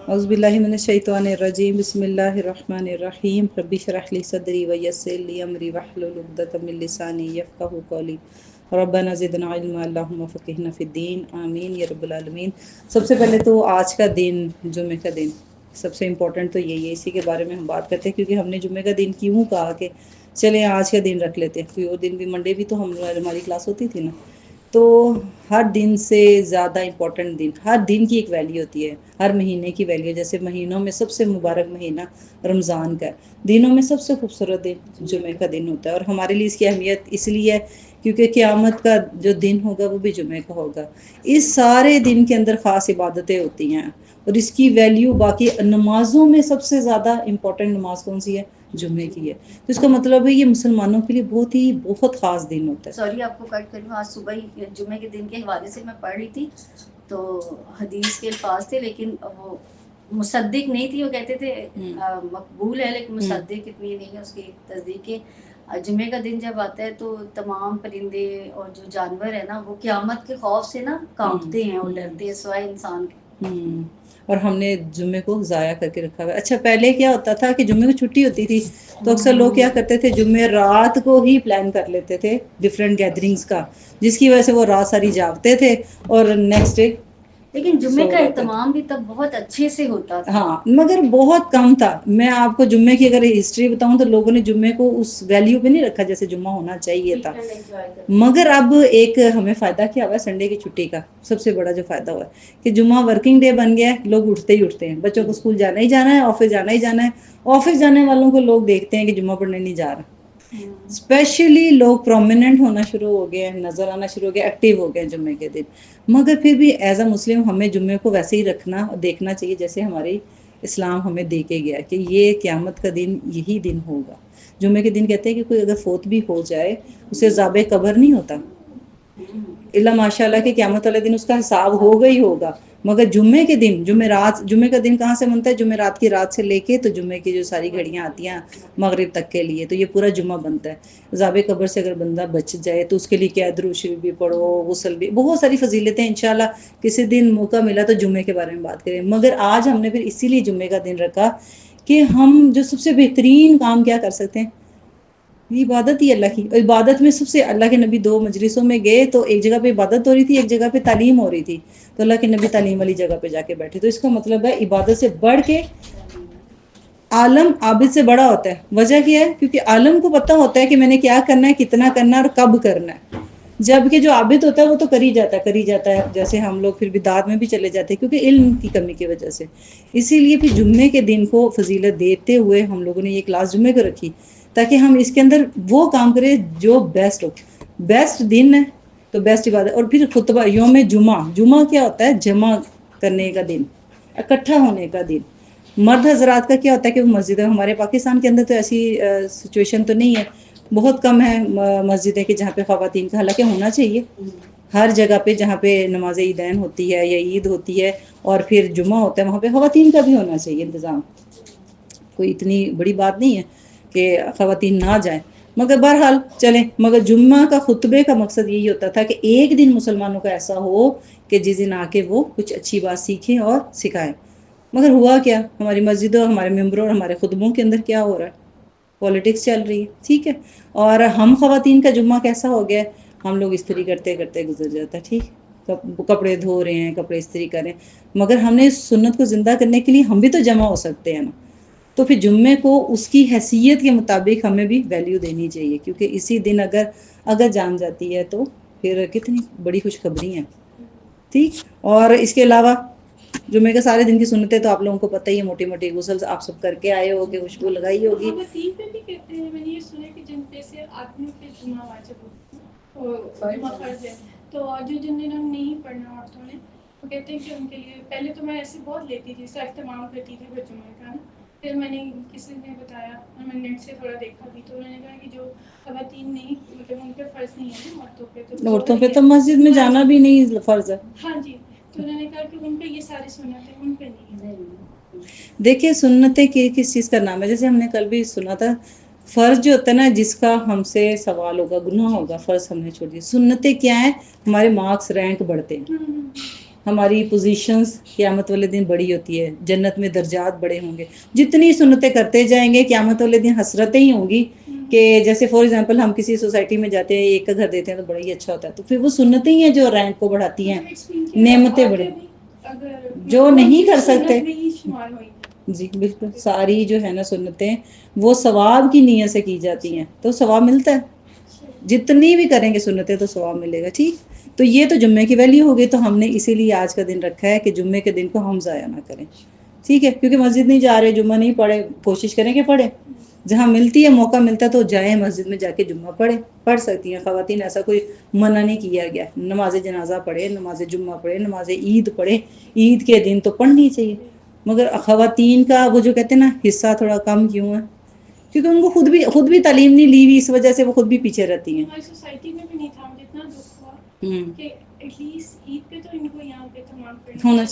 اعوذ باللہ من الشیطان الرجیم بسم اللہ الرحمن الرحیم رب اشرح لی صدری ویسر لی امری واحلل عقدۃ من لسانی یفقہوا قولی ربنا زدنا علما اللہم فقہنا فی الدین آمین یا رب العالمین۔ سب سے پہلے تو آج کا دن، جمعے کا دن، سب سے امپورٹنٹ تو یہی ہے، اسی کے بارے میں ہم بات کرتے ہیں، کیونکہ ہم نے جمعے کا دن کیوں کہا کہ چلیں آج کا دن رکھ لیتے ہیں، کوئی اور دن بھی، منڈے بھی تو ہماری کلاس ہوتی تھی نا، تو ہر دن سے زیادہ امپورٹنٹ دن، ہر دن کی ایک ویلیو ہوتی ہے، ہر مہینے کی ویلیو، جیسے مہینوں میں سب سے مبارک مہینہ رمضان کا ہے، دنوں میں سب سے خوبصورت دن جمعے کا دن ہوتا ہے، اور ہمارے لیے اس کی اہمیت اس لیے ہے کیونکہ قیامت کا جو دن ہوگا وہ بھی جمعے کا ہوگا۔ اس سارے دن کے اندر خاص عبادتیں ہوتی ہیں، اور اس کی ویلیو باقی نمازوں میں سب سے زیادہ امپورٹنٹ نماز کون سی ہے؟ جمعے کی ہے۔ تو اس کا مطلب ہے یہ مسلمانوں کے لیے بہت خاص دن ہوتا ہے۔ سوری آپ کو کٹ کر لوں، آج صبح ہی جمعے کے دن کے حوالے سے میں پڑھ رہی تھی تو حدیث کے الفاظ تھے، لیکن وہ مصدق نہیں تھی، وہ کہتے تھے مقبول ہے لیکن مصدق اتنی نہیں ہے اس کی تصدیق کے۔ جمعے کا دن جب آتا ہے تو تمام پرندے اور جو جانور ہیں نا وہ قیامت کے خوف سے نا کانپتے ہیں اور ڈرتے ہیں، سوائے انسان کے۔ اور ہم نے جمعے کو ضائع کر کے رکھا ہوا ہے۔ اچھا پہلے کیا ہوتا تھا کہ جمعے کو چھٹی ہوتی تھی تو اکثر لوگ کیا کرتے تھے، جمعے رات کو ہی پلان کر لیتے تھے ڈیفرنٹ گیدرنگز کا، جس کی وجہ سے وہ رات ساری جاگتے تھے اور نیکسٹ ڈے لیکن جمعے کا اہتمام بھی تب بہت اچھے سے ہوتا تھا۔ ہاں مگر بہت کم تھا۔ میں آپ کو جمعے کی اگر ہسٹری بتاؤں تو لوگوں نے جمعے کو اس ویلیو پہ نہیں رکھا جیسے جمعہ ہونا چاہیے تھا، مگر اب ایک ہمیں فائدہ کیا ہوا ہے سنڈے کی چھٹی کا، سب سے بڑا جو فائدہ ہوا ہے کہ جمعہ ورکنگ ڈے بن گیا ہے، لوگ اٹھتے ہی اٹھتے ہیں، بچوں کو اسکول جانا ہی جانا ہے، آفس جانا ہی جانا ہے، آفس جانے والوں کو لوگ دیکھتے ہیں کہ جمعہ پڑھنے نہیں جا رہا، اسپیشلی لوگ پرومیننٹ ہونا شروع ہو گئے ہیں، نظر آنا شروع ہو گیا، ایکٹیو ہو گئے ہیں جمعے کے دن۔ مگر پھر بھی ایز اے مسلم ہمیں جمعے کو ویسے ہی رکھنا اور دیکھنا چاہیے جیسے ہماری اسلام ہمیں دے کے گیا کہ یہ قیامت کا دن یہی دن ہوگا۔ جمعے کے دن کہتے ہیں کہ کوئی اگر فوت بھی ہو جائے اسے عذاب قبر نہیں ہوتا، اللہ ماشاء اللہ کہ قیامت والے دن اس کا حساب ہوگا ہی ہوگا، مگر جمعے کے دن، جمعے کا دن کہاں سے بنتا ہے؟ جمعے رات کی رات سے لے کے تو جمعے کی جو ساری گھڑیاں آتی ہیں مغرب تک کے لیے، تو یہ پورا جمعہ بنتا ہے۔ عذاب قبر سے اگر بندہ بچ جائے تو اس کے لیے کیا درود شریف بھی پڑھو، غسل بھی، بہت ساری فضیلتیں ہیں، انشاءاللہ کسی دن موقع ملا تو جمعے کے بارے میں بات کریں۔ مگر آج ہم نے پھر اسی لیے جمعے کا دن رکھا کہ ہم جو سب سے بہترین کام کیا کر سکتے ہیں، یہ عبادت ہی اللہ کی، عبادت میں سب سے اللہ کے نبی 2 مجلسوں میں گئے تو ایک جگہ پہ عبادت ہو رہی تھی، ایک جگہ پہ تعلیم ہو رہی تھی، تو اللہ کے نبی تعلیم والی جگہ پہ جا کے بیٹھے، تو اس کا مطلب ہے عبادت سے بڑھ کے عالم عابد سے بڑا ہوتا ہے۔ وجہ کیا ہے؟ کیونکہ عالم کو پتہ ہوتا ہے کہ میں نے کیا کرنا ہے، کتنا کرنا ہے اور کب کرنا ہے، جبکہ جو عابد ہوتا ہے وہ تو کر ہی جاتا ہے، جیسے ہم لوگ پھر بدعات میں بھی چلے جاتے ہیں کیونکہ علم کی کمی کی وجہ سے۔ اسی لیے پھر جمعے کے دن کو فضیلت دیتے ہوئے ہم لوگوں نے یہ کلاس جمعے کو رکھی تاکہ ہم اس کے اندر وہ کام کریں جو بیسٹ ہو، بیسٹ دن ہے تو بیسٹ عبادت۔ اور پھر خطبہ یوم جمعہ، جمعہ کیا ہوتا ہے؟ جمع کرنے کا دن، اکٹھا ہونے کا دن۔ مرد حضرات کا کیا ہوتا ہے کہ وہ مسجد ہے، ہمارے پاکستان کے اندر تو ایسی سچویشن تو نہیں ہے، بہت کم ہے مسجدیں کہ جہاں پہ خواتین کا، حالانکہ ہونا چاہیے ہر جگہ پہ جہاں پہ نماز عیدین ہوتی ہے یا عید ہوتی ہے اور پھر جمعہ ہوتا ہے وہاں پہ خواتین کا بھی ہونا چاہیے انتظام، کوئی اتنی بڑی بات نہیں ہے کہ خواتین نہ جائیں، مگر بہرحال چلیں۔ مگر جمعہ کا خطبے کا مقصد یہی ہوتا تھا کہ ایک دن مسلمانوں کا ایسا ہو کہ جس دن آ کے وہ کچھ اچھی بات سیکھیں اور سکھائیں۔ مگر ہوا کیا؟ ہماری مسجدوں، ہمارے ممبروں اور ہمارے خطبوں کے اندر کیا ہو رہا ہے؟ پولیٹکس چل رہی ہے، ٹھیک ہے۔ اور ہم خواتین کا جمعہ کیسا ہو گیا؟ ہم لوگ استری کرتے کرتے گزر جاتا ہے، ٹھیک، کپڑے دھو رہے ہیں، کپڑے استری کر رہے ہیں، مگر ہم نے سنت کو زندہ کرنے کے لیے ہم بھی تو جمع ہو سکتے ہیں نا۔ تو پھر جمعے کو اس کی حیثیت کے مطابق ہمیں بھی ویلیو دینی چاہیے، کیونکہ اسی دن اگر جان جاتی ہے تو پھر کتنی بڑی خوشخبری ہیں، ٹھیک۔ اور اس کے علاوہ جمعے کے سارے دن کی سنتیں تو آپ لوگوں کو پتہ ہی ہے، موٹی موٹی غسل آپ سب کر کے آئے ہوگے، خوشبو لگائی ہوگی۔ خواتین پہ بھی کہتے ہیں، میں نے یہ سنا ہے کہ جن پہ سے آدمی پہ جمعہ واجب ہوتا ہے، جمعہ فرض ہے، تو جن دنوں نہیں پڑھنا عورتوں نے، وہ کہتے ہیں کہ ان کے لیے، پہلے تو میں ایسے بہت لیتی تھی، اس کا اہتمام کرتی تھی وہ جمعے کا نا، پھر میں نے کسی نے بتایا اور میں نیٹ سے تھوڑا دیکھا بھی، تو انہوں نے کہا کہ جو خواتین نہیں، مطلب ان پہ فرض نہیں ہے نا عورتوں پہ تو مسجد میں جانا بھی نہیں فرض ہے۔ ہاں جی، تو انہوں نے کہا کہ ان پہ یہ ساری سنت ہے، ان پہ نہیں ہے۔ دیکھیے سنتیں کس چیز کا نام ہے؟ جیسے ہم نے کل بھی سنا تھا، فرض جو ہوتا ہے نا جس کا ہم سے سوال ہوگا، گناہ ہوگا، فرض ہم نے چھوڑ دیا۔ سنتیں کیا ہیں؟ ہمارے مارکس رینک بڑھتے ہیں، ہماری پوزیشنز قیامت والے دن بڑی ہوتی ہے، جنت میں درجات بڑے ہوں گے. جتنی سنتیں کرتے جائیں گے قیامت والے دن حسرتیں ہی ہوں گی کہ جیسے فار ایگزامپل ہم کسی سوسائٹی میں جاتے ہیں، ایک کا گھر دیتے ہیں تو بڑا ہی اچھا ہوتا ہے، تو پھر وہ سنتیں ہی ہیں جو رینک کو بڑھاتی ہیں، نعمتیں بڑھیں. جو نہیں کر سکتے جی بالکل، ساری جو ہے نا سنتیں وہ ثواب کی نیت سے کی جاتی ہیں تو ثواب ملتا ہے. جتنی بھی کریں گے سنتیں تو ثواب ملے گا. ٹھیک، تو یہ تو جمعے کی ویلیو ہو گئی، تو ہم نے اسی لیے آج کا دن رکھا ہے کہ جمعے کے دن کو ہم ضائع نہ کریں. ٹھیک ہے، کیونکہ مسجد نہیں جا رہے، جمعہ نہیں پڑھے، کوشش کریں کہ پڑھیں. جہاں ملتی ہے موقع ملتا ہے تو جائیں مسجد میں جا کے جمعہ پڑھ سکتی ہیں خواتین، ایسا کوئی منع نہیں کیا گیا. نماز جنازہ پڑھے، نماز جمعہ پڑھے، نماز عید پڑھے، عید کے دن تو پڑھنی چاہیے. مگر خواتین کا وہ جو کہتے ہیں نا حصہ تھوڑا کم کیوں ہے؟ کیونکہ ان کو خود بھی تعلیم نہیں لی ہوئی، اس وجہ سے وہ خود بھی پیچھے رہتی ہیں. ہماری سوسائٹی میں بھی نہیں تھا، مجھے اتنا دکھ ہوا کہ ایٹ لیسٹ عید پہ تو ان کو یہاں پہ تمام ہونا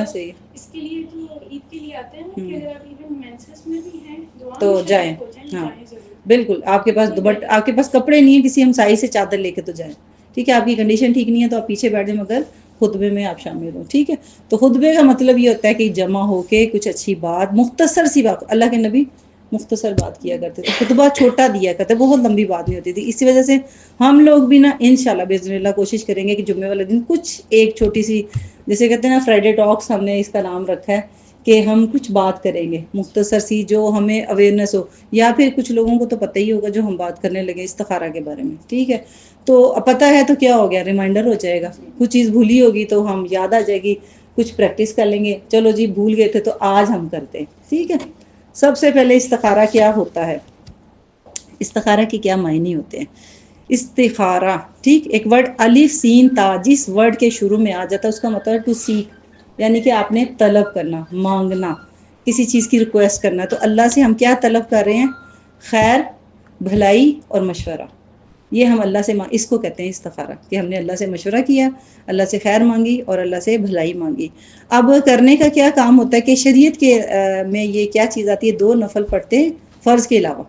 چاہیے. اس کے لیے تو عید کے لیے آتے ہیں کہ اگر آپ ایون مینسس میں بھی ہیں تو جائیں. ہاں بالکل، آپ کے پاس آپ کے پاس کپڑے نہیں ہیں، کسی ہمسائی سے چادر لے کے تو جائیں. ٹھیک ہے، آپ کی کنڈیشن ٹھیک نہیں ہے تو آپ پیچھے بیٹھ جائیں، مگر خطبے میں آپ شامل ہوں. ٹھیک ہے، تو خطبے کا مطلب یہ ہوتا ہے کہ جمع ہو کے کچھ اچھی بات، مختصر سی بات. اللہ کے نبی مختصر بات کیا کرتے تھے، خطبہ چھوٹا دیا کرتے، بہت لمبی بات نہیں ہوتی تھی. اسی وجہ سے ہم لوگ بھی نا انشاءاللہ باذن اللہ کوشش کریں گے کہ جمعے والے دن کچھ ایک چھوٹی سی، جیسے کہتے ہیں نا فرائیڈے ٹاکس، ہم نے اس کا نام رکھا ہے کہ ہم کچھ بات کریں گے مختصر سی جو ہمیں اویئرنیس ہو. یا پھر کچھ لوگوں کو تو پتہ ہی ہوگا جو ہم بات کرنے لگے استخارہ کے بارے میں. ٹھیک ہے، تو پتہ ہے تو کیا ہو گیا، ریمائنڈر ہو جائے گا. کچھ چیز بھولی ہوگی تو ہم یاد آ جائے گی، کچھ پریکٹس کر لیں گے. چلو جی بھول گئے تھے تو آج ہم کرتے ہیں. ٹھیک ہے، سب سے پہلے استخارہ کیا ہوتا ہے، استخارہ کے کیا معنی ہوتے ہیں. استخارہ، ٹھیک، ایک ورڈ الف سین تا، جس ورڈ کے شروع میں آ جاتا ہے اس کا مطلب ٹو سیک، یعنی کہ آپ نے طلب کرنا، مانگنا، کسی چیز کی ریکویسٹ کرنا. تو اللہ سے ہم کیا طلب کر رہے ہیں؟ خیر، بھلائی اور مشورہ. یہ ہم اللہ سے اس کو کہتے ہیں استخارہ، کہ ہم نے اللہ سے مشورہ کیا، اللہ سے خیر مانگی اور اللہ سے بھلائی مانگی. اب کرنے کا کیا کام ہوتا ہے کہ شریعت کے میں یہ کیا چیز آتی ہے، 2 نفل پڑھتے ہیں فرض کے علاوہ،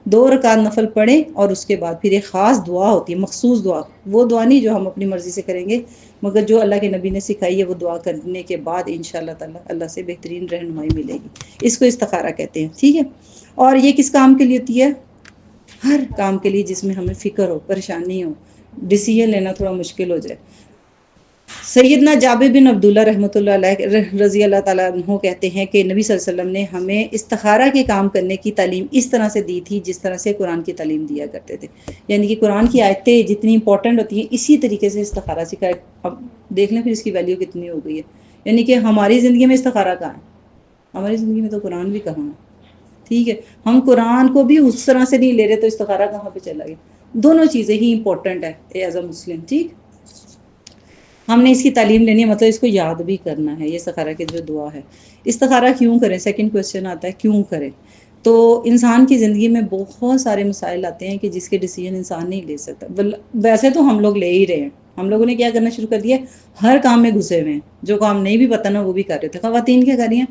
2 رکعت نفل پڑھیں اور اس کے بعد پھر ایک خاص دعا ہوتی ہے، مخصوص دعا. وہ دعا نہیں جو ہم اپنی مرضی سے کریں گے، مگر جو اللہ کے نبی نے سکھائی ہے، وہ دعا کرنے کے بعد انشاءاللہ تعالی اللہ سے بہترین رہنمائی ملے گی. اس کو استخارہ کہتے ہیں. ٹھیک ہے، اور یہ کس کام کے لیے ہوتی ہے؟ ہر کام کے لیے جس میں ہمیں فکر ہو، پریشانی ہو، ڈیسیژن لینا تھوڑا مشکل ہو جائے. سیدنا جابر بن عبداللہ رحمۃ اللہ علیہ رضی اللہ تعالیٰ عنہ کہتے ہیں کہ نبی صلی اللہ علیہ وسلم نے ہمیں استخارہ کے کام کرنے کی تعلیم اس طرح سے دی تھی جس طرح سے قرآن کی تعلیم دیا کرتے تھے. یعنی کہ قرآن کی آیتیں جتنی امپورٹنٹ ہوتی ہیں اسی طریقے سے استخارہ سکھائے. اب دیکھ لیں پھر اس کی ویلیو کتنی ہو گئی ہے. یعنی کہ ہماری زندگی میں استخارہ کہاں ہے؟ ہماری زندگی میں تو قرآن بھی کہاں ہے. ٹھیک ہے، ہم قرآن کو بھی اس طرح سے نہیں لے رہے تو استخارہ کہاں پہ چلا گیا. دونوں چیزیں ہی امپورٹنٹ ہے ایز اے مسلم. ٹھیک، ہم نے اس کی تعلیم لینی ہے، مطلب اس کو یاد بھی کرنا ہے. یہ استخارہ کی جو دعا ہے، استخارہ کیوں کریں؟ سیکنڈ کویسچن آتا ہے کیوں کریں. تو انسان کی زندگی میں بہت سارے مسائل آتے ہیں کہ جس کے ڈیسیجن انسان نہیں لے سکتا. ویسے تو ہم لوگ لے ہی رہے ہیں. ہم لوگوں نے کیا کرنا شروع کر دیا، ہر کام میں گھسے ہوئے ہیں. جو کام نہیں بھی پتہ نا وہ بھی کر رہے تھے. خواتین کیا کر رہی ہیں؟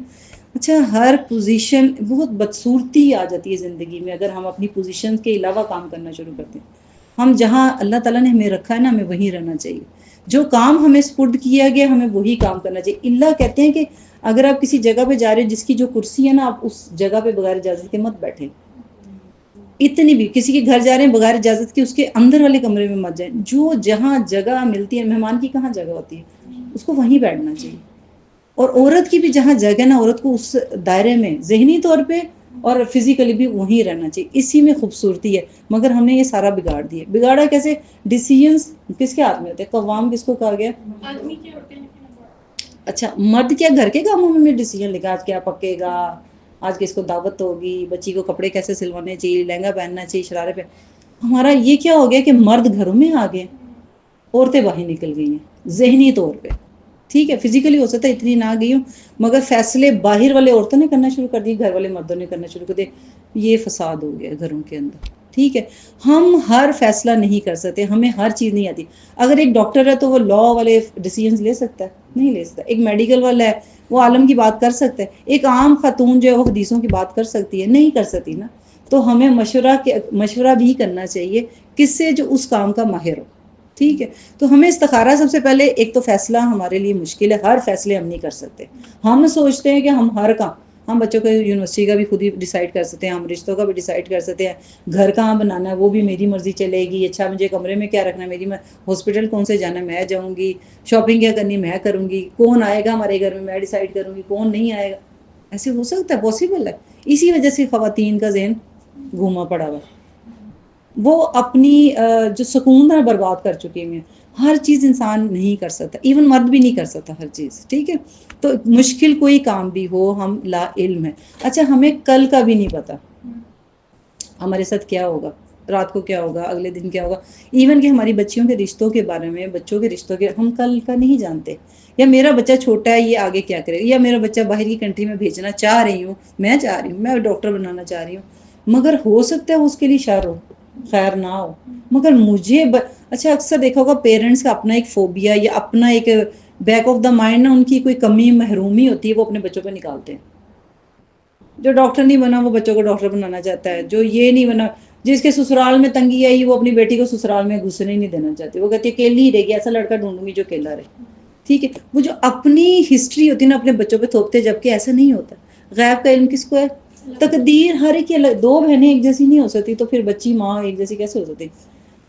اچھا، ہر پوزیشن، بہت بدصورتی آ جاتی ہے زندگی میں اگر ہم اپنی پوزیشن کے علاوہ کام کرنا شروع کرتے ہیں. ہم جہاں اللہ تعالیٰ نے ہمیں رکھا ہے نا، ہمیں وہیں رہنا چاہیے. جو کام ہمیں سپرد کیا گیا ہمیں وہی کام کرنا چاہیے. اللہ کہتے ہیں کہ اگر آپ کسی جگہ پہ جا رہے ہیں جس کی جو کرسی ہے نا، آپ اس جگہ پہ بغیر اجازت کے مت بیٹھیں. اتنی بھی کسی کے گھر جا رہے ہیں بغیر اجازت کے اس کے اندر والے کمرے میں مت جائیں. جو جہاں جگہ ملتی ہے، مہمان کی کہاں جگہ ہوتی ہے، اس کو وہیں بیٹھنا چاہیے. اور عورت کی بھی جہاں جگہ نا، عورت کو اس دائرے میں ذہنی طور پہ اور فزیکلی بھی وہیں رہنا چاہیے. اسی میں خوبصورتی ہے. مگر ہم نے یہ سارا بگاڑ دیا. بگاڑا کیسے؟ ڈیسیژنز کس کے ہاتھ میں ہوتے ہیں؟ قوام کس کو کہا گیا؟ آدمی کے ہوتے ہیں. اچھا، مرد کیا گھر کے کاموں میں ڈیسیژن لے گا؟ آج کیا پکے گا، آج کس کو دعوت ہوگی، بچی کو کپڑے کیسے سلوانے چاہیے، لہنگا پہننا چاہیے، شرارے پہ. ہمارا یہ کیا ہو گیا کہ مرد گھروں میں آ گئے، عورتیں باہر نکل گئی ہیں ذہنی طور پہ. ٹھیک ہے، فزیکلی ہو سکتا ہے اتنی نہ گئی ہوں، مگر فیصلے باہر والے عورتوں نے کرنا شروع کر دیے، گھر والے مردوں نے کرنا شروع کر دیے. یہ فساد ہو گیا گھروں کے اندر. ٹھیک ہے، ہم ہر فیصلہ نہیں کر سکتے، ہمیں ہر چیز نہیں آتی. اگر ایک ڈاکٹر ہے تو وہ لا والے ڈیسیژنز لے سکتا ہے؟ نہیں لے سکتا. ایک میڈیکل والا ہے وہ عالم کی بات کر سکتا ہے. ایک عام خاتون جو ہے وہ حدیثوں کی بات کر سکتی ہے؟ نہیں کر سکتی نا. تو ہمیں مشورہ بھی کرنا چاہیے کس سے؟ جو اس کام کا ماہر ہو. ٹھیک ہے. تو ہمیں استخارہ سب سے پہلے ایک تو فیصلہ ہمارے لیے مشکل ہے، ہر فیصلے ہم نہیں کر سکتے. ہم سوچتے ہیں کہ ہم بچوں کو یونیورسٹی کا بھی خود ہی ڈیسائیڈ کر سکتے ہیں، ہم رشتوں کا بھی ڈیسائیڈ کر سکتے ہیں، گھر کہاں بنانا ہے وہ بھی میری مرضی چلے گی، اچھا مجھے کمرے میں کیا رکھنا ہے میری، ہاسپٹل کون سے جانا ہے میں جاؤں گی، شاپنگ کیا کرنی میں کروں گی، کون آئے گا ہمارے گھر میں ڈیسائیڈ کروں گی، کون نہیں آئے گا. ایسے ہو سکتا ہے؟ پاسبل ہے. اسی وجہ سے خواتین کا ذہن گھوما پڑا ہوا، وہ اپنی جو سکون ہے برباد کر چکی ہیں. ہر چیز انسان نہیں کر سکتا، ایون مرد بھی نہیں کر سکتا ہر چیز. ٹھیک ہے، تو مشکل کوئی کام بھی ہو ہم لا علم ہے. اچھا ہمیں کل کا بھی نہیں پتا ہمارے ساتھ کیا ہوگا، رات کو کیا ہوگا، اگلے دن کیا ہوگا. ایون کہ ہماری بچیوں کے رشتوں کے بارے میں، بچوں کے رشتوں کے ہم کل کا نہیں جانتے. یا میرا بچہ چھوٹا ہے یہ آگے کیا کرے گا، یا میرا بچہ باہر کی کنٹری میں بھیجنا چاہ رہی ہوں، میں ڈاکٹر بنانا چاہ رہی ہوں، مگر ہو سکتا ہے اس کے لیے شر ہو، خیر نہ ہو. مگر مجھے اچھا اکثر دیکھا ہوگا پیرنٹس کا اپنا ایک فوبیا یا اپنا ایک بیک آف دا مائنڈ نا، ان کی کوئی کمی محرومی ہوتی ہے وہ اپنے بچوں پہ نکالتے ہیں. جو ڈاکٹر نہیں بنا وہ بچوں کو ڈاکٹر بنانا چاہتا ہے، جو یہ نہیں بنا، جس کے سسرال میں تنگی آئی وہ اپنی بیٹی کو سسرال میں گھسنے ہی نہیں دینا چاہتے، وہ کہتی ہے اکیلی ہی رہے گی، ایسا لڑکا ڈھونڈوں گی جو اکیلا رہے. ٹھیک ہے، وہ جو اپنی ہسٹری ہوتی ہے نا اپنے بچوں پہ تھوپتے، جبکہ ایسا نہیں ہوتا. غیب کا علم کس کو ہے؟ تقدیر ہر ایک الگ. دو بہنیں ایک جیسی نہیں ہو سکتی تو پھر بچی ماں ایک جیسی کیسے ہو سکتی؟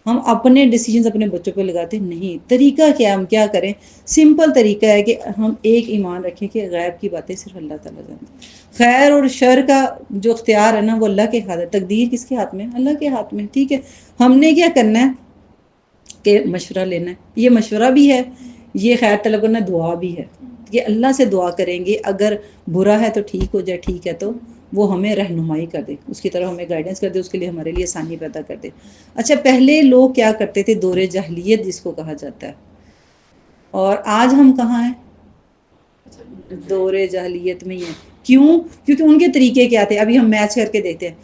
ہم اپنے ڈیسیجنز اپنے بچوں پہ لگاتے نہیں. طریقہ کیا، ہم کیا کریں؟ سمپل طریقہ ہے کہ ہم ایک ایمان رکھیں کہ غیب کی باتیں صرف اللہ تعالیٰ جانتے ہیں. خیر اور شر کا جو اختیار ہے نا وہ اللہ کے ہاتھ ہے. تقدیر کس کے ہاتھ میں؟ اللہ کے ہاتھ میں. ٹھیک ہے، ہم نے کیا کرنا ہے کہ مشورہ لینا ہے. یہ مشورہ بھی ہے، یہ خیر طلب کرنا دعا بھی ہے کہ اللہ سے دعا کریں گے اگر برا ہے تو ٹھیک ہو جائے، ٹھیک ہے تو وہ ہمیں رہنمائی کر دے، اس کی طرف ہمیں گائیڈنس کر دے، اس کے لیے ہمارے لیے آسانی پیدا کر دے. اچھا پہلے لوگ کیا کرتے تھے؟ دور جاہلیت جس کو کہا جاتا ہے. اور آج ہم کہاں ہیں؟ دور جاہلیت میں ہی ہیں. کیوں؟ کیونکہ ان کے طریقے کیا تھے. ابھی ہم میچ کر کے دیکھتے ہیں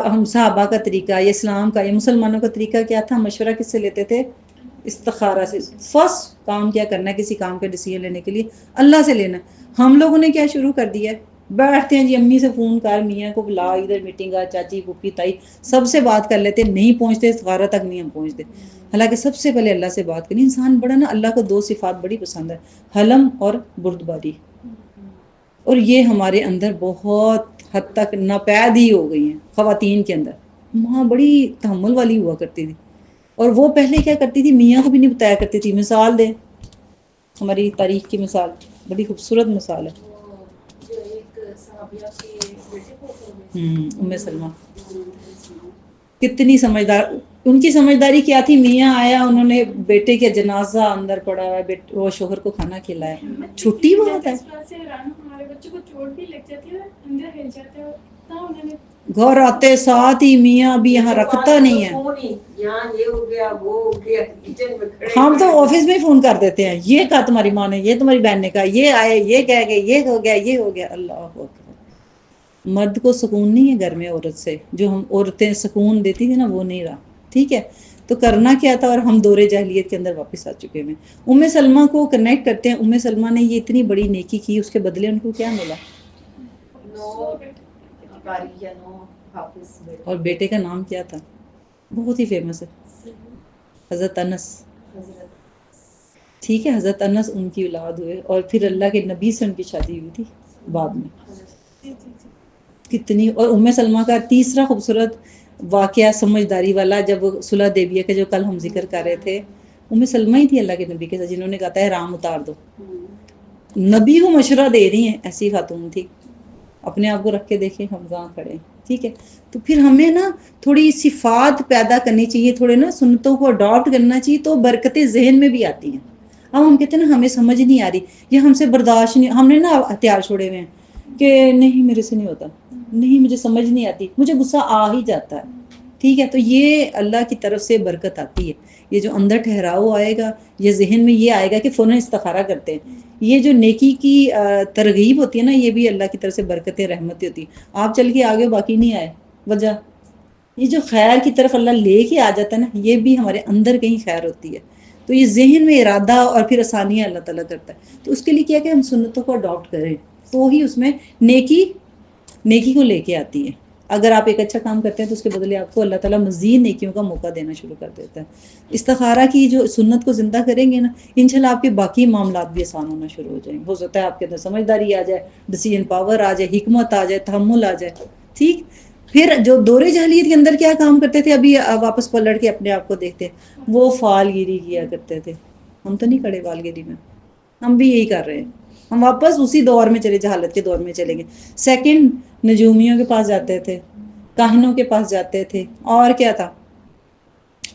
ہم صحابہ کا طریقہ یا اسلام کا یا مسلمانوں کا طریقہ کیا تھا. مشورہ کس سے لیتے تھے؟ استخارہ سے. فرسٹ کام کیا کرنا ہے کسی کام کا ڈیسیژن لینے کے لیے؟ اللہ سے لینا. ہم لوگوں نے کیا شروع کر دیا ہے؟ بیٹھتے ہیں جی امی سے فون کر، میاں کو بلا، ادھر میٹنگ آ، چاچی پھوپھی تائی سب سے بات کر لیتے، نہیں پہنچتے استخارہ تک نہیں ہم پہنچتے. حالانکہ سب سے پہلے اللہ سے بات کرنی. انسان بڑا نا اللہ کو دو صفات بڑی پسند ہے، حلم اور بردباری. اور یہ ہمارے اندر بہت حد تک ناپید ہی ہو گئی ہیں خواتین کے اندر. ماں بڑی تحمل والی ہوا کرتی تھی، اور وہ پہلے کیا کرتی تھی؟ میاں کو بھی نہیں بتایا کرتی تھی. مثال دیں، ہماری تاریخ کی مثال بڑی خوبصورت مثال ہے. ام سلمہ کتنی سمجھدار، ان کی سمجھداری کیا تھی؟ میاں آیا، انہوں نے بیٹے کے جنازہ اندر پڑا ہے، وہ شوہر کو کھانا کھلایا. چھٹی بات ہے. ہمارے بچوں کو چوٹ بھی لگ جاتی ہے، اندر ہل جاتے ہیں، انہوں نے گھر آتے ساتھ ہی میاں بھی یہاں رکھتا نہیں ہے. ہم تو آفس میں فون کر دیتے ہیں، یہ کہا تمہاری ماں نے، یہ تمہاری بہن نے کہا، یہ آئے، یہ کہہ گئے، یہ ہو گیا، یہ ہو گیا. اللہ اکبر. مرد کو سکون نہیں ہے گھر میں عورت سے، جو ہم عورتیں سکون دیتی تھی نا وہ نہیں رہا. ٹھیک ہے، تو کرنا کیا تھا؟ اور ہم دور جاہلیت کے اندر واپس آ چکے ہیں. ام سلمہ کو کنیکٹ کرتے ہیں. ام سلمہ نے یہ اتنی بڑی نیکی کی، اس کے بدلے ان کو کیا ملا؟ اور بیٹے کا نام کیا تھا؟ بہت ہی فیمس ہے، حضرت انس. ٹھیک ہے، حضرت انس ان کی اولاد ہوئے، اور پھر اللہ کے نبی سے ان کی شادی ہوئی تھی بعد میں. کتنی. اور ام سلمہ کا تیسرا خوبصورت واقعہ سمجھداری والا، جب صلح حدیبیہ کا جو کل ہم ذکر کر رہے تھے، ام سلمہ ہی تھی اللہ کے نبی کے ساتھ جنہوں نے کہا ہے رام اتار دو. نبی کو مشورہ دے رہی ہیں، ایسی خاتون تھی. اپنے آپ کو رکھ کے دیکھیں ہم کہاں کھڑے ہیں. ٹھیک ہے، تو پھر ہمیں نا تھوڑی صفات پیدا کرنی چاہیے، تھوڑے نا سنتوں کو اڈاپٹ کرنا چاہیے، تو برکتیں ذہن میں بھی آتی ہیں. اب ہم کہتے ہیں نا ہمیں سمجھ نہیں آ رہی، یہ ہم سے برداشت نہیں، ہم نے نا ہتھیار چھوڑے ہوئے ہیں کہ نہیں میرے سے نہیں ہوتا، نہیں مجھے سمجھ نہیں آتی، مجھے غصہ آ ہی جاتا ہے. ٹھیک ہے، تو یہ اللہ کی طرف سے برکت آتی ہے. یہ جو اندر ٹھہراؤ آئے گا، یہ ذہن میں یہ آئے گا کہ فوراً استخارہ کرتے ہیں. یہ جو نیکی کی ترغیب ہوتی ہے نا، یہ بھی اللہ کی طرف سے برکتیں رحمتیں ہوتی ہیں. آپ چل کے آگے باقی نہیں آئے، وجہ یہ جو خیر کی طرف اللہ لے کے آ جاتا ہے نا، یہ بھی ہمارے اندر کہیں خیر ہوتی ہے. تو یہ ذہن میں ارادہ اور پھر آسانیاں اللہ تعالیٰ کرتا ہے. تو اس کے لیے کیا کہ ہم سنتوں کو اڈاپٹ کریں، تو ہی اس میں نیکی کو لے کے آتی ہے. اگر آپ ایک اچھا کام کرتے ہیں تو اس کے بدلے آپ کو اللہ تعالیٰ مزید نیکیوں کا موقع دینا شروع کر دیتا ہے. استخارہ کی جو سنت کو زندہ کریں گے نا انشاءاللہ آپ کے باقی معاملات بھی آسان ہونا شروع ہو جائیں گے. ہو سکتا ہے آپ کے اندر سمجھداری آ جائے, ڈیسیژن پاور آ جائے, حکمت آ جائے, تحمل آ جائے. ٹھیک. پھر جو دور جاہلیت کے اندر کیا کام کرتے تھے, ابھی واپس پلٹ کے اپنے آپ کو دیکھتے ہیں, وہ فال گیری کیا کرتے تھے. ہم تو نہیں کھڑے فال گیری میں, ہم بھی یہی کر رہے ہیں. ہم واپس اسی دور میں چلے, جہالت کے دور میں چلے گئے. سیکنڈ, نجومیوں کے پاس جاتے تھے, کاہنوں کے پاس جاتے تھے. اور کیا تھا,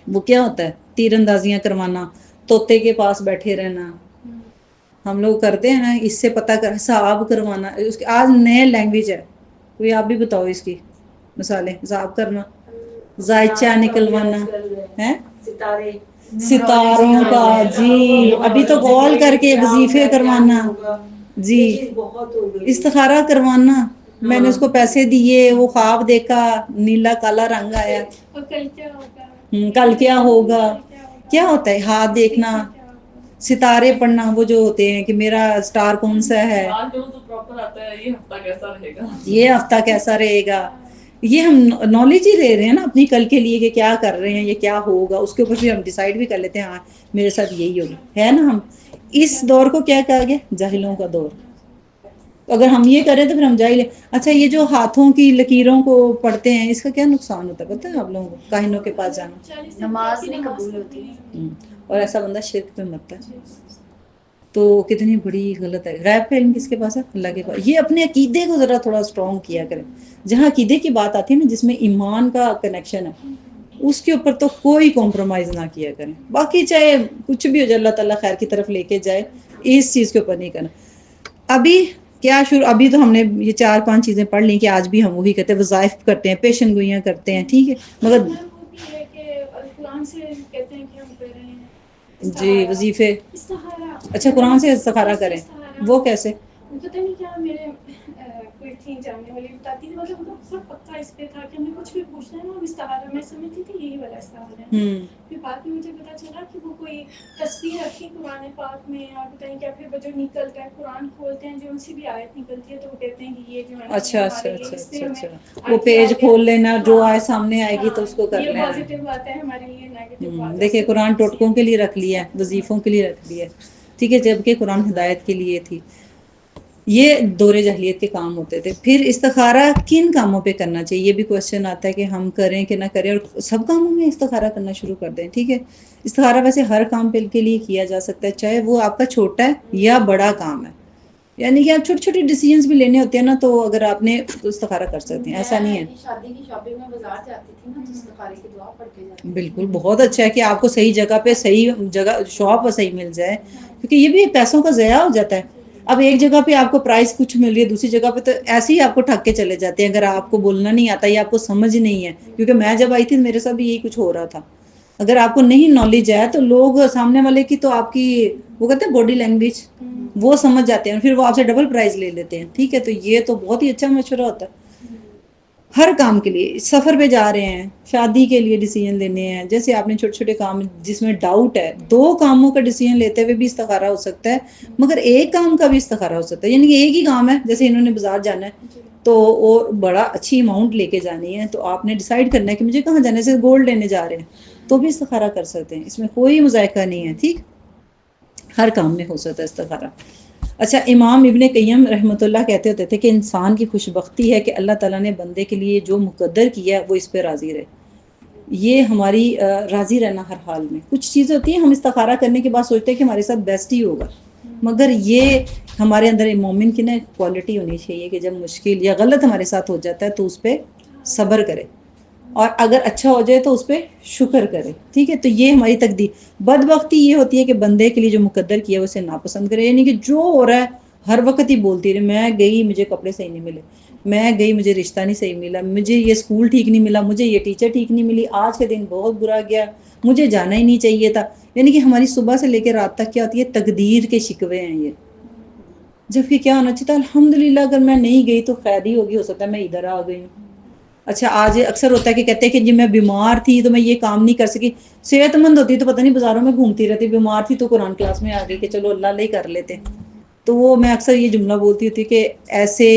وہ کیا ہوتا ہے, تیر اندازیاں کروانا, طوطے کے پاس بیٹھے رہنا. ہم لوگ کرتے ہیں نا, اس سے پتہ کر, حساب کروانا. آج نئے لینگویج ہے, کوئی آپ بھی بتاؤ اس کی مثالیں. حساب کرنا, زائچہ نکلوانا ہے, ستاروں کا, جی ابھی تو گول کر کے وظیفے کروانا, جی استخارہ کروانا. میں نے اس کو پیسے دیے, وہ خواب دیکھا, نیلا کالا رنگ آیا, اور کل کیا ہوگا, کل کیا ہوگا, کیا ہوگا, ہوتا ہے, ہاتھ دیکھنا, کیا ہوگا, ستارے پڑھنا, وہ جو ہوتے ہیں کہ میرا سٹار کون سا ہے, یہ ہفتہ کیسا رہے گا. یہ ہم نالج ہی دے رہے ہیں نا اپنی کل کے لیے کہ کیا کر رہے ہیں, یہ کیا ہوگا, اس کے اوپر پھر ہم ڈیسائیڈ بھی کر لیتے ہیں ہاں میرے ساتھ یہی ہوگا, ہے نا. ہم اس دور کو کیا کہا گیا, جاہلوں کا دور. اگر ہم یہ کریں تو پھر ہم جاہل ہیں. اچھا, یہ جو ہاتھوں کی لکیروں کو پڑھتے ہیں, اس کا کیا نقصان ہوتا ہے پتہ ہے آپ لوگوں کو, کاہنوں کے پاس جانا. نماز نہیں قبول ہوتی. اور ایسا بندہ شرک میں مرتا ہے, تو کتنی بڑی غلط ہے. غیب کا علم کس کے پاس ہے, اللہ کے پاس. یہ اپنے عقیدے کو ذرا تھوڑا اسٹرانگ کیا کریں. جہاں عقیدے کی بات آتی ہے نا, جس میں ایمان کا کنیکشن ہے, اس کے اوپر تو کوئی کمپرومائز نہ کیا کریں. باقی چاہے کچھ بھی ہو جائے, اللہ تعالیٰ خیر کی طرف لے کے جائے, اس چیز کے اوپر نہیں کرنا. ابھی کیا ابھی تو ہم نے یہ 4-5 چیزیں پڑھ لی کہ آج بھی ہم وہی کرتے ہیں, وظائف کرتے ہیں, پیشن گوئیاں کرتے ہیں, ٹھیک ہے. مگر وہ بھی ہے کہ قرآن سے کہتے ہیں کہ ہم کر رہے ہیں جی وظیفے, استخارہ. اچھا قرآن سے استخارہ کریں, وہ کیسے؟ پتہ نہیں کیا, میرے کوئی تھی جاننے والی بتاتی تھی, مطلب بہت پکا اس پہ تھا کہ ہمیں کچھ بھی پوچھنا ہے نا, استخارہ میں سمجھتی تھی یہی والا استخارہ ہے. پھر بعد میں مجھے پتا چلا کہ وہ کوئی تصویر رکھی قرآن پاک میں, اور پتہ نہیں کیا, پھر جو نکلتا ہے قرآن کھولتے ہیں, جو ان سے بھی آیت نکلتی ہے, تو وہ کہتے ہیں کہ یہ جو ہے اچھا ہمارے اچھا لیے, اچھا اس سے اچھا ہمیں اچھا, وہ پیج کھول لینا, جو آئے سامنے آئے گی تو اس کو کر یہ لینا. پازیٹیو بات ہے ہمارے لیے, نیگیٹو بات ہے. دیکھیں قرآن ٹوٹکوں کے لیے رکھ لیا ہے, وظیفوں کے لیے رکھ لیا ہے, ٹھیک ہے, جبکہ قرآن ہدایت کے لیے تھی. یہ دور جاہلیت کے کام ہوتے تھے. پھر استخارہ کن کاموں پہ کرنا چاہیے, یہ بھی کوشچن آتا ہے کہ ہم کریں کہ نہ کریں, اور سب کاموں میں استخارہ کرنا شروع کر دیں. ٹھیک ہے, استخارہ ویسے ہر کام کے لیے کیا جا سکتا ہے, چاہے وہ آپ کا چھوٹا ہے یا بڑا کام ہے. یعنی کہ آپ چھوٹی چھوٹی ڈیسیجنز بھی لینے ہوتے ہیں نا, تو اگر آپ نے تو استخارہ کر سکتے ہیں, ایسا نہیں ہے. شادی کی شاپنگ میں بازار جاتی تھی نا, تو استخارے کی دعا پڑھ کے جاتی. بالکل, بہت اچھا ہے کہ آپ کو صحیح جگہ پہ, صحیح جگہ شاپ صحیح مل جائے, کیونکہ یہ بھی پیسوں کا ضیاع ہو جاتا ہے. اب ایک جگہ پہ آپ کو پرائس کچھ مل رہی ہے, دوسری جگہ پہ تو ایسے ہی آپ کو ٹھگ کے چلے جاتے ہیں, اگر آپ کو بولنا نہیں آتا یا آپ کو سمجھ نہیں ہے. کیونکہ میں جب آئی تھی میرے ساتھ بھی یہی کچھ ہو رہا تھا. اگر آپ کو نہیں نالج ہے تو لوگ سامنے والے کی, تو آپ کی وہ کہتے ہیں باڈی لینگویج, وہ سمجھ جاتے ہیں, پھر وہ آپ سے ڈبل پرائز لے لیتے ہیں. ٹھیک ہے, تو یہ تو بہت ہی اچھا مشورہ ہوتا ہے ہر کام کے لیے. سفر پہ جا رہے ہیں, شادی کے لیے ڈیسیجن لینے ہیں, جیسے آپ نے چھوٹے چھوٹے کام جس میں ڈاؤٹ ہے, 2 کاموں کا ڈیسیجن لیتے ہوئے بھی استخارہ ہو سکتا ہے, مگر ایک کام کا بھی استخارہ ہو سکتا ہے. یعنی کہ ایک ہی کام ہے, جیسے انہوں نے بازار جانا ہے, تو وہ بڑا اچھی اماؤنٹ لے کے جانی ہے, تو آپ نے ڈیسائیڈ کرنا ہے کہ مجھے کہاں جانا ہے, جیسے گولڈ لینے جا رہے ہیں, تو بھی استخارہ کر سکتے ہیں. اس میں کوئی مذائقہ نہیں ہے. ٹھیک, ہر کام میں ہو سکتا ہے استخارہ. اچھا, امام ابن قیم رحمۃ اللہ کہتے ہوتے تھے کہ انسان کی خوش بختی ہے کہ اللہ تعالیٰ نے بندے کے لیے جو مقدر کیا ہے وہ اس پہ راضی رہے. یہ ہماری راضی رہنا ہر حال میں. کچھ چیزیں ہوتی ہیں ہم استخارہ کرنے کے بعد سوچتے ہیں کہ ہمارے ساتھ بیسٹ ہی ہوگا, مگر یہ ہمارے اندر مومن کی نا کوالٹی ہونی چاہیے کہ جب مشکل یا غلط ہمارے ساتھ ہو جاتا ہے تو اس پہ صبر کرے, اور اگر اچھا ہو جائے تو اس پہ شکر کرے. ٹھیک ہے, تو یہ ہماری تقدیر. بدبختی یہ ہوتی ہے کہ بندے کے لیے جو مقدر کیا ہے اسے ناپسند کرے. یعنی کہ جو ہو رہا ہے ہر وقت ہی بولتی رہے, میں گئی مجھے کپڑے صحیح نہیں ملے, میں گئی مجھے رشتہ نہیں صحیح ملا, مجھے یہ اسکول ٹھیک نہیں ملا, مجھے یہ ٹیچر ٹھیک نہیں ملی, آج کے دن بہت برا گیا, مجھے جانا ہی نہیں چاہیے تھا. یعنی کہ ہماری صبح سے لے کے رات تک کیا ہوتی ہے, تقدیر کے شکوے ہیں یہ. جبکہ کیا ہونا چاہیے تھا, الحمدللہ اگر میں نہیں گئی تو خیر ہی ہوگی, ہو سکتا ہے میں ادھر آ گئی ہوں. اچھا, آج اکثر ہوتا ہے کہ کہتے ہیں کہ جی میں بیمار تھی تو میں یہ کام نہیں کر سکی. صحت مند ہوتی تو پتہ نہیں بازاروں میں گھومتی رہتی, بیمار تھی تو قرآن کلاس میں آ گئی کہ چلو اللہ ہی کر لیتے. تو وہ میں اکثر یہ جملہ بولتی ہوتی کہ ایسے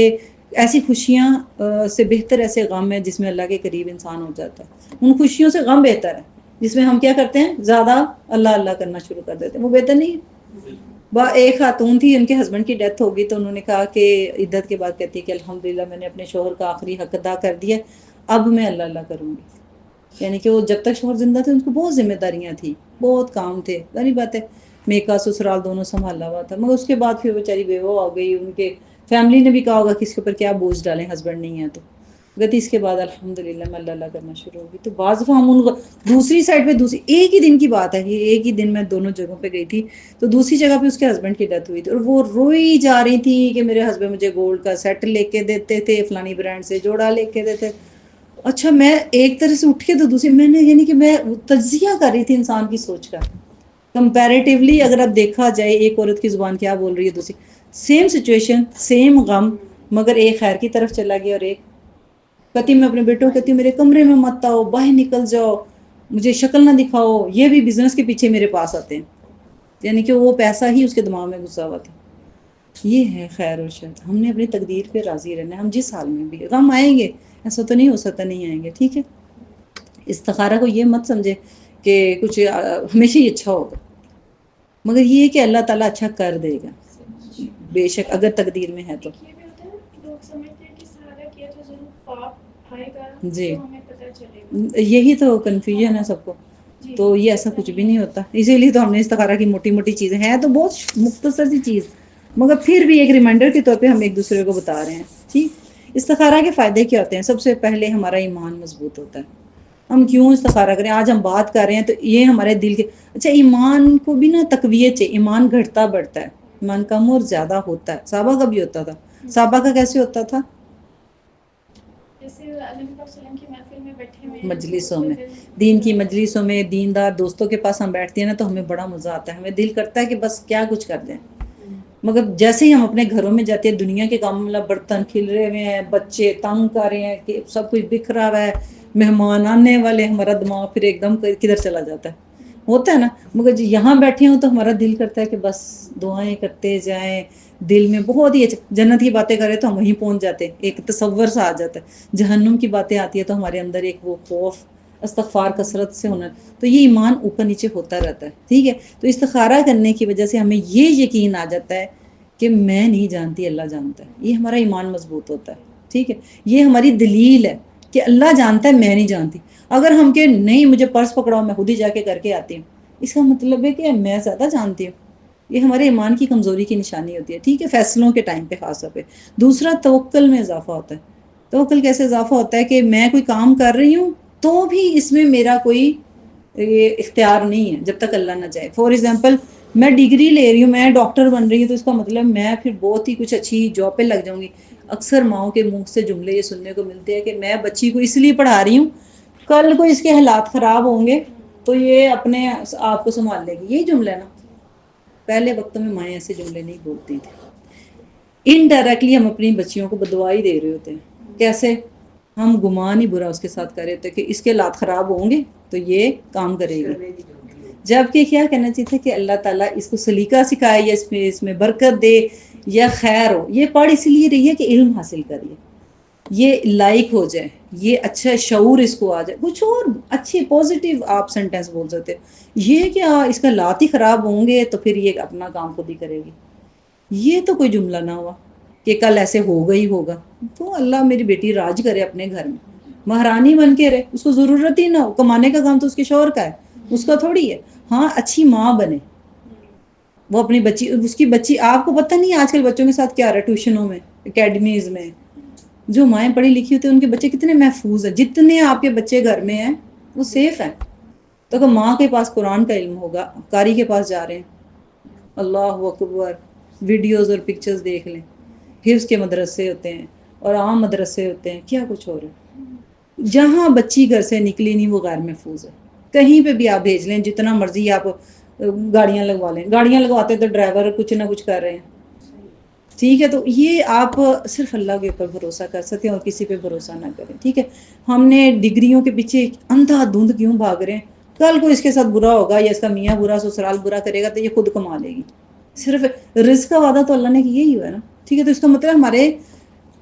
ایسی خوشیاں سے بہتر ایسے غم ہے جس میں اللہ کے قریب انسان ہو جاتا ہے. ان خوشیوں سے غم بہتر ہے جس میں ہم کیا کرتے ہیں زیادہ اللہ اللہ کرنا شروع کر دیتے ہیں. وہ بہتر نہیں ہے. ایک خاتون تھی, ان کے ہسبینڈ کی ڈیتھ ہوگی تو انہوں نے کہا کہ عدت کے بعد کہتی ہے کہ الحمدللہ میں نے اپنے شوہر کا آخری حق ادا کر دیا, اب میں اللہ اللہ کروں گی. یعنی کہ وہ جب تک شوہر زندہ تھے ان کو بہت ذمہ داریاں تھیں, بہت کام تھے, ظاہر بات ہے میکا سسرال دونوں سنبھالا ہوا تھا. مگر اس کے بعد پھر بیچاری بیوہ ہو گئی, ان کے فیملی نے بھی کہا ہوگا کہ اس کے اوپر کیا بوجھ ڈالیں, ہسبینڈ نہیں ہے تو گتی. اس کے بعد الحمدللہ میں اللہ اللہ کرنا شروع ہوگی. تو بعض دفعہ ہم دوسری سائڈ پہ ایک ہی دن کی بات ہے, یہ ایک ہی دن میں دونوں جگہوں پہ گئی تھی, تو دوسری جگہ پہ اس کے ہسبینڈ کی ڈیتھ ہوئی تھی, اور وہ روئی جا رہی تھی کہ میرے ہسبینڈ مجھے گولڈ کا سیٹ لے کے دیتے تھے, فلانی برانڈ سے جوڑا لے کے دیتے. اچھا میں ایک طرح سے اٹھ کے تو دوسری میں نے یعنی کہ میں تجزیہ کر رہی تھی انسان کی سوچ کا. کمپیریٹیولی اگر اب دیکھا جائے ایک عورت کی زبان کیا بول رہی ہے, دوسری سیم سچویشن سیم غم, مگر ایک خیر کی طرف چلا گیا اور ایک کہتی میں اپنے بیٹوں کو کہتی ہوں میرے کمرے میں مت آؤ, باہر نکل جاؤ, مجھے شکل نہ دکھاؤ. یہ بھی بزنس کے پیچھے میرے پاس آتے ہیں, یعنی کہ وہ پیسہ ہی اس کے دماغ میں گھسا ہوا تھا. یہ ہے خیر اور شر. ہم نے اپنی تقدیر پہ راضی رہنا ہے. ہم جس حال میں بھی غم آئیں گے, ایسا تو نہیں ہو سکتا نہیں آئیں گے, ٹھیک ہے. استخارہ کو یہ مت سمجھے کہ کچھ ہمیشہ ہی اچھا ہوگا, مگر یہ ہے کہ اللہ تعالیٰ اچھا کر دے گا بے شک اگر تقدیر میں ہے تو. یہ بھی ہوتا ہے نا, لوگ سمجھتے ہیں کہ سہارا کیا تو ضرور پاپ آئے گا جی تو ہمیں پتہ چلے گا. یہی تو کنفیوژن ہے سب کو. تو یہ ایسا کچھ بھی نہیں ہوتا, اسی لیے تو ہم نے استخارہ کی موٹی موٹی چیزیں ہیں تو بہت مختصر سی چیز, مگر پھر بھی ایک ریمائنڈر کے طور پہ ہم ایک دوسرے کو بتا رہے ہیں. ٹھیک, استخارہ کے فائدے کیا ہوتے ہیں؟ سب سے پہلے ہمارا ایمان مضبوط ہوتا ہے. ہم کیوں استخارہ کریں؟ آج ہم بات کر رہے ہیں تو یہ ہمارے دل کے اچھا ایمان کو بھی نا تقویت چاہیے. ایمان گھٹتا بڑھتا ہے, ایمان کم اور زیادہ ہوتا ہے. صحابہ کا بھی ہوتا تھا. صحابہ کا کیسے ہوتا تھا؟ جیسے نبی پاک صلی اللہ علیہ وسلم کی محفل میں بیٹھے ہوئے ہیں, مجلسوں میں, دین کی مجلسوں میں, دیندار دوستوں کے پاس ہم بیٹھتے ہیں نا تو ہمیں بڑا مزہ آتا ہے. ہمیں دل کرتا ہے کہ بس کیا کچھ کر دیں. مگر جیسے ہی ہم اپنے گھروں میں جاتے ہیں, دنیا کے کام مطلب برتن کھل رہے ہوئے ہیں, بچے تنگ کر رہے ہیں, کہ سب کچھ بکھرا ہوا ہے, مہمان آنے والے, ہمارا دماغ پھر ایک دم کدھر چلا جاتا ہے. ہوتا ہے نا. مگر یہاں بیٹھے ہوں تو ہمارا دل کرتا ہے کہ بس دعائیں کرتے جائیں, دل میں بہت ہی اچھا. جنت کی باتیں کریں تو ہم وہیں پہنچ جاتے ہیں, ایک تصور سا آ جاتا ہے. جہنم کی باتیں آتی ہے تو ہمارے اندر ایک وہ خوف, استغفار کثرت سے ہونا. تو یہ ایمان اوپر نیچے ہوتا رہتا ہے. ٹھیک ہے, تو استخارہ کرنے کی وجہ سے ہمیں یہ یقین آ جاتا ہے کہ میں نہیں جانتی اللہ جانتا ہے. یہ ہمارا ایمان مضبوط ہوتا ہے. ٹھیک ہے, یہ ہماری دلیل ہے کہ اللہ جانتا ہے میں نہیں جانتی. اگر ہم کہ نہیں مجھے پرس پکڑاؤ میں خود ہی جا کے کر کے آتی ہوں, اس کا مطلب ہے کہ میں زیادہ جانتی ہوں. یہ ہمارے ایمان کی کمزوری کی نشانی ہوتی ہے. ٹھیک ہے, فیصلوں کے ٹائم پہ خاص طور پہ. دوسرا توکل میں اضافہ ہوتا ہے. توکل کیسے اضافہ ہوتا ہے کہ میں کوئی کام کر رہی ہوں تو بھی اس میں میرا کوئی اختیار نہیں ہے جب تک اللہ نہ چاہے. فار ایگزامپل میں ڈگری لے رہی ہوں, میں ڈاکٹر بن رہی ہوں, تو اس کا مطلب میں پھر بہت ہی کچھ اچھی جاب پہ لگ جاؤں گی. اکثر ماؤں کے منہ سے جملے یہ سننے کو ملتے ہیں کہ میں بچی کو اس لیے پڑھا رہی ہوں, کل کو اس کے حالات خراب ہوں گے تو یہ اپنے آپ کو سنبھال لے گی. یہی جملہ ہے نا. پہلے وقتوں میں مائیں ایسے جملے نہیں بولتی تھیں. انڈائریکٹلی ہم اپنی بچیوں کو بددعا ہی دے رہے ہوتے ہیں. کیسے؟ ہم گمان ہی برا اس کے ساتھ کر رہے تھے کہ اس کے حالات خراب ہوں گے تو یہ کام کرے گی. جبکہ کیا کہنا چاہیے تھا کہ اللہ تعالیٰ اس کو سلیقہ سکھائے, یا اس میں برکت دے, یا خیر ہو. یہ پڑھ اس لیے رہی ہے کہ علم حاصل کریے, یہ لائق ہو جائے, یہ اچھا شعور اس کو آ جائے. کچھ اور اچھے پازیٹیو آپ سینٹینس بول سکتے. یہ کہ اس کا حالات ہی خراب ہوں گے تو پھر یہ اپنا کام خود ہی کرے گی. یہ تو کوئی جملہ نہ ہوا کہ کل ایسے ہوگا ہی ہوگا. تو اللہ میری بیٹی راج کرے اپنے گھر میں, مہارانی بن کے رہے, اس کو ضرورت ہی نہ ہو. کمانے کا کام تو اس کے شوہر کا ہے, اس کا تھوڑی ہے. ہاں اچھی ماں بنے, وہ اپنی بچی, اس کی بچی, آپ کو پتہ نہیں آج کل بچوں کے ساتھ کیا رہا ہے ٹیوشنوں میں, اکیڈمیز میں. جو مائیں پڑھی لکھی ہوتی ہیں ان کے بچے کتنے محفوظ ہیں. جتنے آپ کے بچے گھر میں ہیں وہ سیف ہیں. تو اگر ماں کے پاس قرآن کا علم ہوگا, قاری کے پاس جا رہے ہیں, اللہ اکبر, ویڈیوز اور پکچرز دیکھ لیں. حفظ کے مدرسے ہوتے ہیں اور عام مدرسے ہوتے ہیں, کیا کچھ ہو رہا ہے. جہاں بچی گھر سے نکلی نہیں وہ غیر محفوظ ہے. کہیں پہ بھی آپ بھیج لیں, جتنا مرضی آپ گاڑیاں لگوا لیں. گاڑیاں لگواتے تو ڈرائیور کچھ نہ کچھ کر رہے ہیں. ٹھیک ہے, تو یہ آپ صرف اللہ کے اوپر بھروسہ کر سکتے ہیں اور کسی پہ بھروسہ نہ کریں. ٹھیک ہے, ہم نے ڈگریوں کے پیچھے اندھا دھند کیوں بھاگ رہے ہیں؟ کل کو اس کے ساتھ برا ہوگا, یا اس کا میاں برا, سسرال برا کرے گا تو یہ خود کما لے گی. صرف رزق کا وعدہ تو اللہ نے کیا ہی ہوا ہے نا. ٹھیک ہے, تو اس کا مطلب ہمارے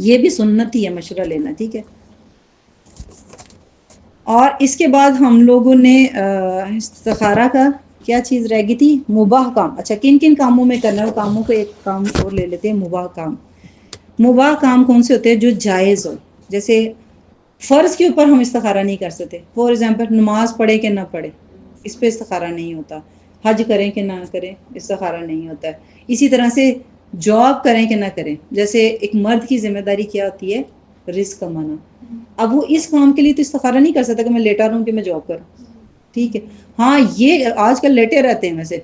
یہ بھی سنت ہی ہے مشورہ لینا، ٹھیک ہے. اور اس کے بعد ہم لوگوں نے استخارہ کا کیا چیز رہ گئی تھی؟ مباح کام. اچھا کن کن کاموں میں کرنا ہے وہ کاموں کو ایک کام اور لے لیتے ہیں. مباح کام. مباح کام کون سے ہوتے ہیں؟ جو جائز ہو. جیسے فرض کے اوپر ہم استخارہ نہیں کر سکتے. فار ایگزامپل نماز پڑھے کہ نہ پڑھے اس پہ استخارہ نہیں ہوتا. حج کریں کہ نہ کریں استخارہ نہیں ہوتا ہے. اسی طرح سے جاب کریں کہ نہ کریں. جیسے ایک مرد کی ذمہ داری کیا ہوتی ہے؟ رزق کمانا. اب وہ اس کام کے لیے تو استخارہ نہیں کر سکتا کہ میں لیٹا رہوں کہ میں جاب کروں، ٹھیک ہے. ہاں یہ آج کل لیٹے رہتے ہیں ویسے.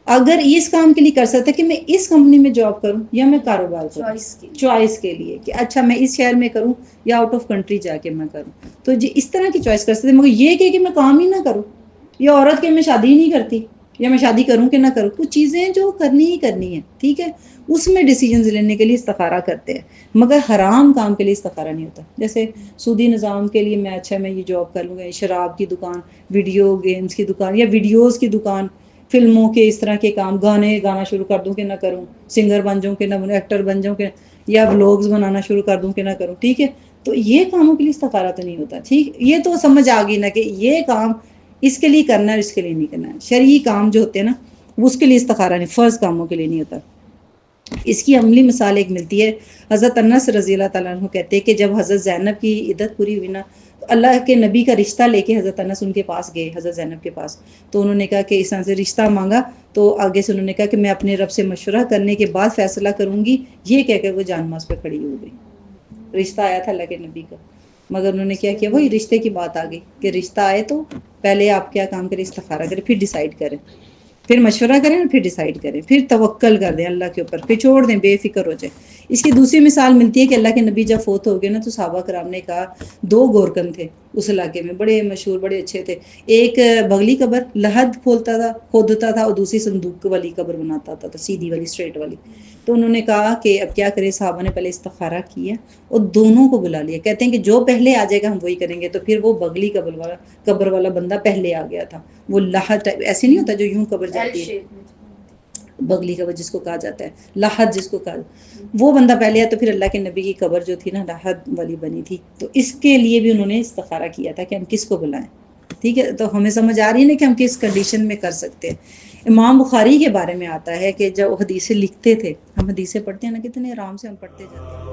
اگر اس کام کے لیے کر سکتا کہ میں اس کمپنی میں جاب کروں یا میں کاروبار کروں چوائس کے لیے کہ اچھا میں اس شہر میں کروں یا آؤٹ آف کنٹری جا کے میں کروں، تو جی اس طرح کی چوائس کر سکتے. مگر یہ کہ میں کام ہی نہ کروں، یا عورت کہ میں شادی ہی نہیں کرتی یا میں شادی کروں کہ نہ کروں، کچھ چیزیں جو کرنی ہی کرنی ہے، ٹھیک ہے. اس میں ڈیسیجنز لینے کے لیے استخارہ کرتے ہیں. مگر حرام کام کے لیے استخارہ نہیں ہوتا. جیسے سودی نظام کے لیے میں اچھا میں یہ جاب کر لوں گا، شراب کی دکان، ویڈیو گیمز کی دکان یا ویڈیوز کی دکان، فلموں کے اس طرح کے کام، گانا شروع کر دوں کہ نہ کروں، سنگر بن جاؤں کہ نہ بنوں، ایکٹر بن جاؤں کہ، یا ولاگز بنانا شروع کر دوں کہ نہ کروں، ٹھیک ہے. تو یہ کاموں کے لیے استخارہ تو نہیں ہوتا. ٹھیک، یہ تو سمجھ آ گئی نا کہ یہ کام اس کے لیے کرنا ہے اس کے لیے نہیں کرنا ہے. شرعی کام جو ہوتے ہیں نا وہ اس کے لیے استخارہ نہیں، فرض کاموں کے لیے نہیں ہوتا. اس کی عملی مثال ایک ملتی ہے. حضرت انس رضی اللہ تعالیٰ عنہ کہتے ہیں کہ جب حضرت زینب کی عدت پوری ہوئی نا، تو اللہ کے نبی کا رشتہ لے کے حضرت انس ان کے پاس گئے، حضرت زینب کے پاس. تو انہوں نے کہا کہ اس طرح سے رشتہ مانگا، تو آگے سے انہوں نے کہا کہ میں اپنے رب سے مشورہ کرنے کے بعد فیصلہ کروں گی. یہ کہہ کر وہ جان ماز پہ کھڑی ہو گئی. رشتہ آیا تھا اللہ کے نبی کا، مگر انہوں نے کیا کیا؟ وہی رشتے کی بات آ گئی کہ رشتہ آئے تو پہلے آپ کیا کام کریں؟ استخارہ کریں، پھر ڈیسائیڈ کریں، پھر مشورہ کریں اور پھر ڈیسائیڈ کریں، پھر توکل کر دیں اللہ کے اوپر، پھر چھوڑ دیں، بے فکر ہو جائے. اس کی دوسری مثال ملتی ہے کہ اللہ کے نبی جب فوت ہو گئے نا، تو صحابہ کرام نے کہا، 2 گورکن تھے اس علاقے میں، بڑے مشہور، بڑے اچھے تھے. ایک بغلی قبر لحد کھودتا تھا اور دوسری صندوق والی قبر بناتا تھا، سیدھی والی، اسٹریٹ والی. تو انہوں نے کہا کہ اب کیا کریں؟ صحابہ نے پہلے استخارہ کیا اور دونوں کو بلا لیا. کہتے ہیں کہ جو پہلے آ جائے گا ہم وہی کریں گے. تو پھر وہ بغلی قبر والا بندہ پہلے آ گیا تھا. وہ لحد ایسے نہیں ہوتا جو یوں قبر جاتی ہے، بغلی قبر جس کو کہا جاتا ہے، لحد جس کو کہا، وہ بندہ پہلے آیا. تو پھر اللہ کے نبی کی قبر جو تھی نا لحد والی بنی تھی. تو اس کے لیے بھی انہوں نے استخارہ کیا تھا کہ ہم کس کو بلائیں. ٹھیک ہے، تو ہمیں سمجھ آ رہی ہے نا کہ ہم کس کنڈیشن میں کر سکتے ہیں. امام بخاری کے بارے میں آتا ہے کہ جب حدیثیں لکھتے تھے، ہم حدیثیں پڑھتے ہیں نا کتنے آرام سے ہم پڑھتے جاتے ہیں.